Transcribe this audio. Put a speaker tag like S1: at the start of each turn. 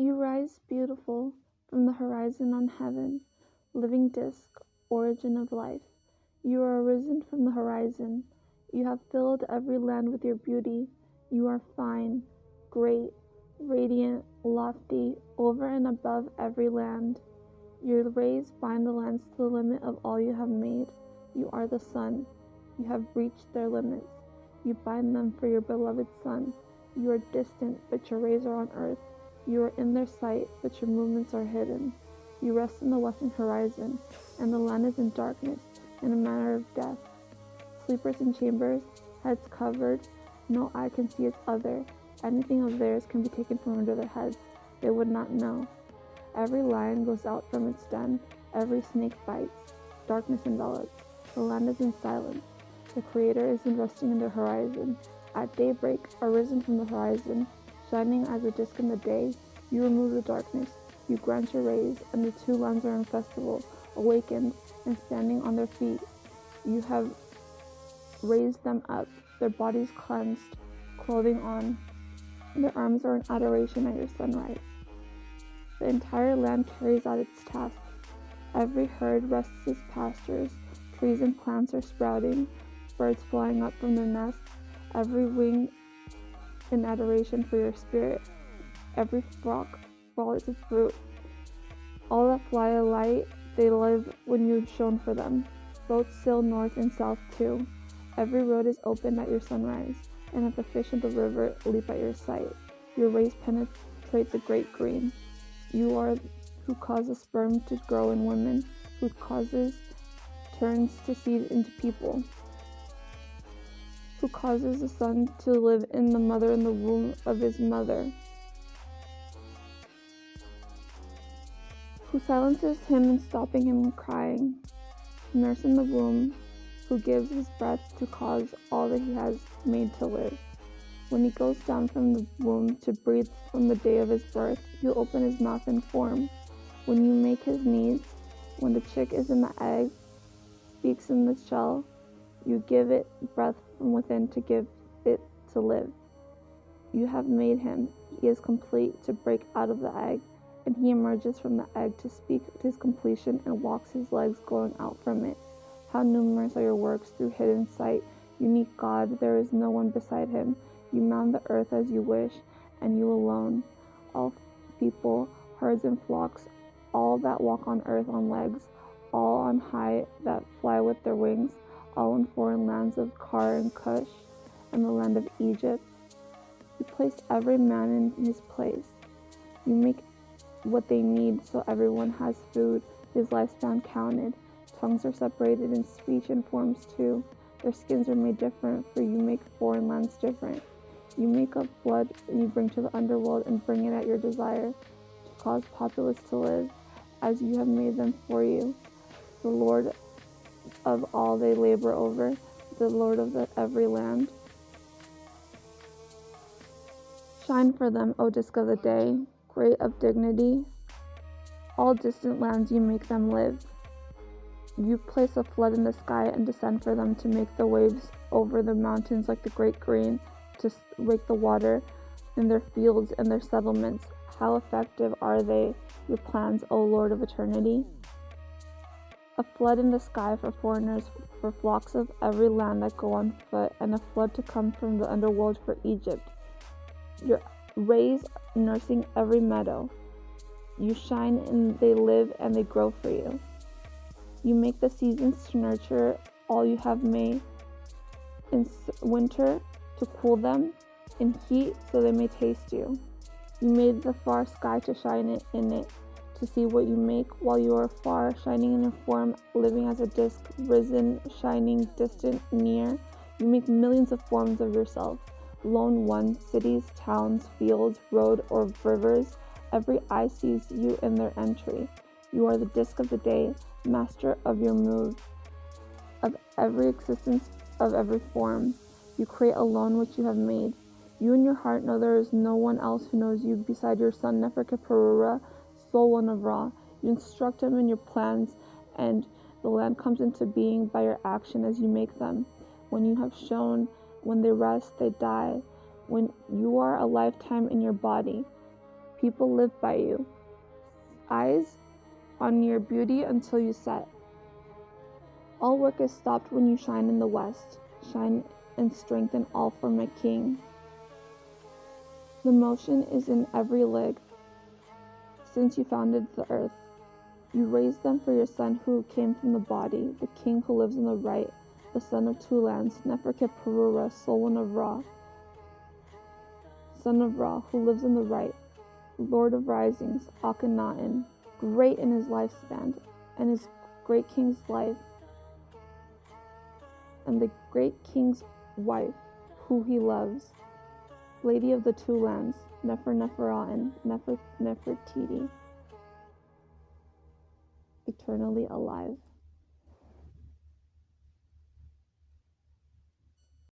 S1: You rise beautiful from the horizon on heaven, living disk, origin of life. You are arisen from the horizon. You have filled every land with your beauty. You are fine, great, radiant, lofty, over and above every land. Your rays bind the lands to the limit of all you have made. You are the sun. You have reached their limits. You bind them for your beloved Son. You are distant, but your rays are on earth. You are in their sight, but your movements are hidden. You rest in the western horizon, and the land is in darkness, in a manner of death. Sleepers in chambers, heads covered, no eye can see its other. Anything of theirs can be taken from under their heads. They would not know. Every lion goes out from its den, every snake bites. Darkness envelops. The land is in silence. The Creator is resting in the horizon. At daybreak, arisen from the horizon, shining as a disk in the day, you remove the darkness. You grant your rays, and the two lands are in festival, awakened and standing on their feet. You have raised them up, their bodies cleansed, clothing on. Their arms are in adoration at your sunrise. The entire land carries out its tasks. Every herd rests its pastures. Trees and plants are sprouting, birds flying up from their nests, every wing in adoration for your spirit. Every flock follows its fruit. All that fly alight, they live when you've shone for them. Boats sail north and south too. Every road is opened at your sunrise, and at the fish of the river leap at your sight. Your rays penetrate the great green. You are who causes sperm to grow in women, who turns to seed into people, who causes the son to live in the mother in the womb of his mother, who silences him in stopping him crying, nurse in the womb, who gives his breath to cause all that he has made to live. When he goes down from the womb to breathe from the day of his birth, you open his mouth and form. When you make his needs, when the chick is in the egg, speaks in the shell, you give it breath from within to give it to live. You have made him. He is complete to break out of the egg, and he emerges from the egg to speak his completion and walks his legs going out from it. How numerous are your works through hidden sight. Unique God, there is no one beside him. You mound the earth as you wish, and you alone. All people, herds and flocks, all that walk on earth on legs, all on high that fly with their wings, all in foreign lands of Kar and Cush, and the land of Egypt. You place every man in his place. You make what they need so everyone has food, his lifespan counted. Tongues are separated in speech and forms too. Their skins are made different, for you make foreign lands different. You make up blood and you bring to the underworld and bring it at your desire, to cause populace to live, as you have made them for you. The Lord of all they labor over, the Lord of every land. Shine for them, O disk of the day, great of dignity. All distant lands you make them live. You place a flood in the sky and descend for them to make the waves over the mountains like the great green, to rake the water in their fields and their settlements. How effective are they, your plans, O Lord of eternity? A flood in the sky for foreigners, for flocks of every land that go on foot, and a flood to come from the underworld for Egypt. Your rays nursing every meadow. You shine and they live and they grow for you. You make the seasons to nurture all you have made. In winter to cool them, in heat so they may taste you. You made the far sky to shine in it, to see what you make while you are far, shining in your form, living as a disk, risen, shining, distant, near. You make millions of forms of yourself, lone one, cities, towns, fields, road, or rivers. Every eye sees you in their entry. You are the disk of the day, master of your mood, of every existence, of every form. You create alone what you have made. You in your heart know there is no one else who knows you beside your son Neferkeh-Perura, sole one of Ra. You instruct him in your plans, and the land comes into being by your action as you make them. When you have shown, when they rest, they die. When you are a lifetime in your body, people live by you. Eyes on your beauty until you set. All work is stopped when you shine in the west. Shine and strengthen all for my king. The motion is in every leg since you founded the earth. You raised them for your son who came from the body, the king who lives in the right, the son of two lands, Nefer-Keperura, son of Ra, who lives in the right, Lord of risings, Akhenaten, great in his lifespan, and his great king's life, and the great king's wife, who he loves, Lady of the two lands, Nefer-Neferaten, Nefertiti, eternally alive.